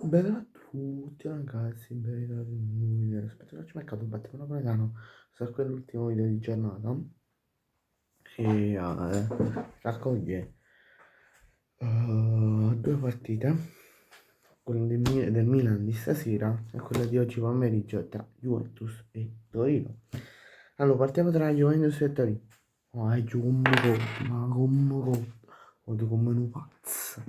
Bella a tutti ragazzi, benvenuti in un nuovo video. Aspetta, faccio mercato, battiamo napoletano. Sto con l'ultimo video di giornata che raccoglie due partite, quella del Milan di stasera e quella di oggi pomeriggio tra Juventus e Torino. Allora, partiamo tra Juventus e Torino. Ma come godo come un pazzo,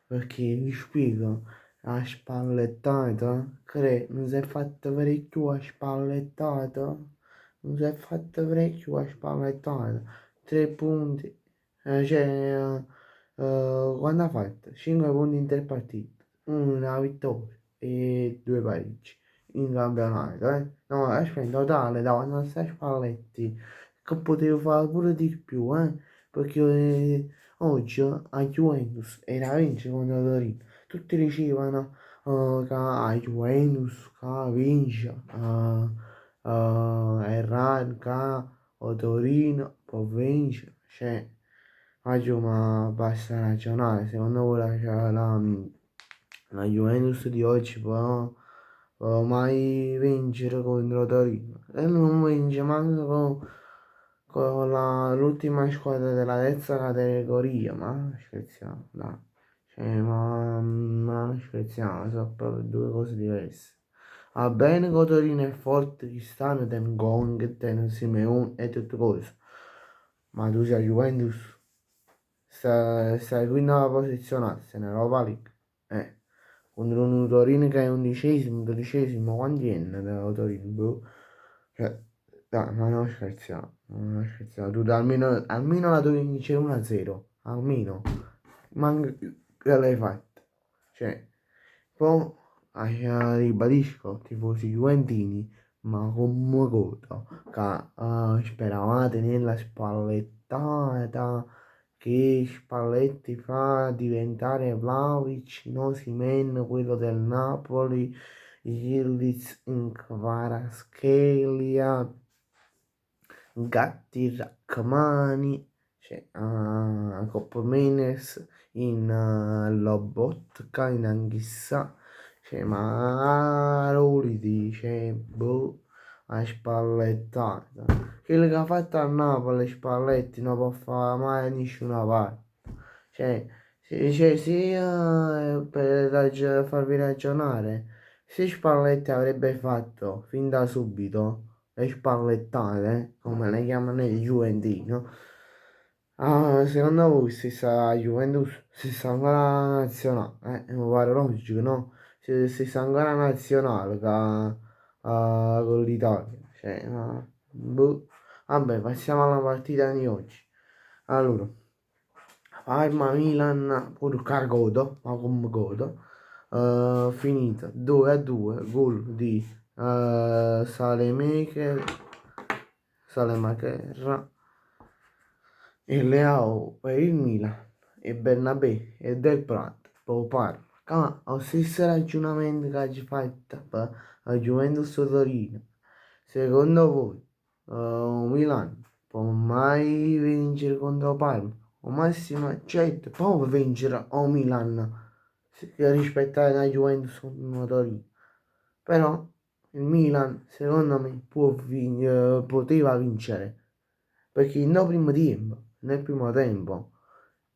perché vi spiego. La spallettata, non si è fatta parecchio la spallettata, non si è fatta parecchio la spallettata, 3 punti, quando ha fatto? 5 punti in 3 partite, una vittoria e 2 pareggi in campionato, no, aspetta, in totale davanti a 6 spalletti, che potevo fare pure di più, perché oggi a Juventus era a vincere contro Torino, tutti dicevano che a Juventus che vince, Erran che a Torino può vincere, cioè, oggi ma basta ragionare, secondo voi la Juventus di oggi può mai vincere contro Torino? E non vince manco con l'ultima squadra della terza categoria, ma scherziamo, dai. Ma scherziamo, sono proprio due cose diverse. Va bene che Torino è forte, ci stanno, ten Gong, ten Simeone e tutte cose. Ma tu sei Juventus, stai quinta posizionata in Europa League. Contro un Torino che è undicesimo, dodicesimo, quanti anni da Torino? Boh. Cioè, dai, ma non scherziamo, non scherziamo. Tu almeno la devi vincere 1-0, almeno. Manca che l'hai fatta. Cioè, poi ribadisco, tifosi juventini, ma come godo che speravate nella spallettata che Spalletti fa diventare Vlahovic, no Osimhen, quello del Napoli, Yildiz in Kvaratskhelia, Gatti Rachmani, cioè, Coppa Menes in Lobotka, in Anghissà, cioè, ma Roli cioè, boh, a spallettata. Quello che ha fatto a Napoli, Spalletti, non può fare mai nessuna parte. Cioè, se per farvi ragionare, se Spalletti avrebbe fatto fin da subito le spallettate, come le chiamano i Juventino, secondo voi se sta Juventus, se sta ancora nazionale, mi pare logico, no? Se sta ancora nazionale con l'Italia, cioè, boh. Vabbè, passiamo alla partita di oggi. Allora, Parma-Milan, pure godo, ma come godo, finita 2-2, gol di Salemaker e Leao per il Milan e Bernabé e Del Prato per il Parma. Ma lo stesso ragionamento che hai fatto per la Juventus Torino. Secondo voi, Milan può mai vincere contro Parma? O massimo accetto, poi vincere o Milan rispetto alla Juventus contro Torino. Però il Milan, secondo me, poteva vincere. Perché nel primo tempo,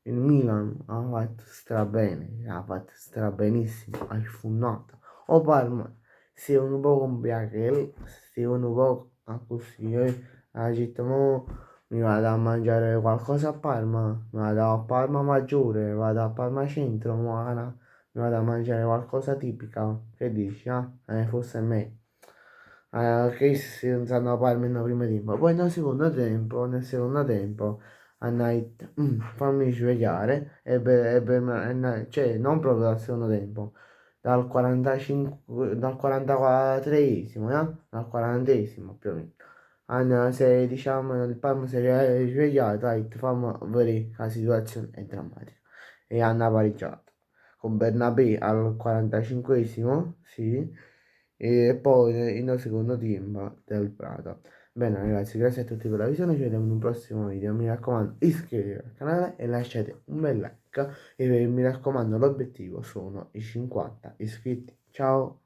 il Milan ha fatto strabene, ha fatto strabenissimo, ha sfunnato. O Parma si è un po' compiacere, si è un po' così, ha detto, mo mi vado a mangiare qualcosa a Parma, mi vado a Parma Maggiore, vado a Parma Centro, mi vado a mangiare qualcosa tipica, che dici, ah? Forse è me. Che si stanno a Parma nel primo tempo. Poi nel secondo tempo, hanno detto, fammi svegliare, cioè non proprio dal secondo tempo, dal 45, dal 44esimo, dal 40esimo più o meno. Se diciamo il Parma si è svegliato, ha detto, fammi vedere che la situazione è drammatica. E hanno pareggiato con Bernabé al 45esimo, sì, e poi nel secondo tempo del Prato. Bene ragazzi, grazie a tutti per la visione, ci vediamo in un prossimo video, mi raccomando iscrivetevi al canale e lasciate un bel like e mi raccomando l'obiettivo sono i 50 iscritti, ciao!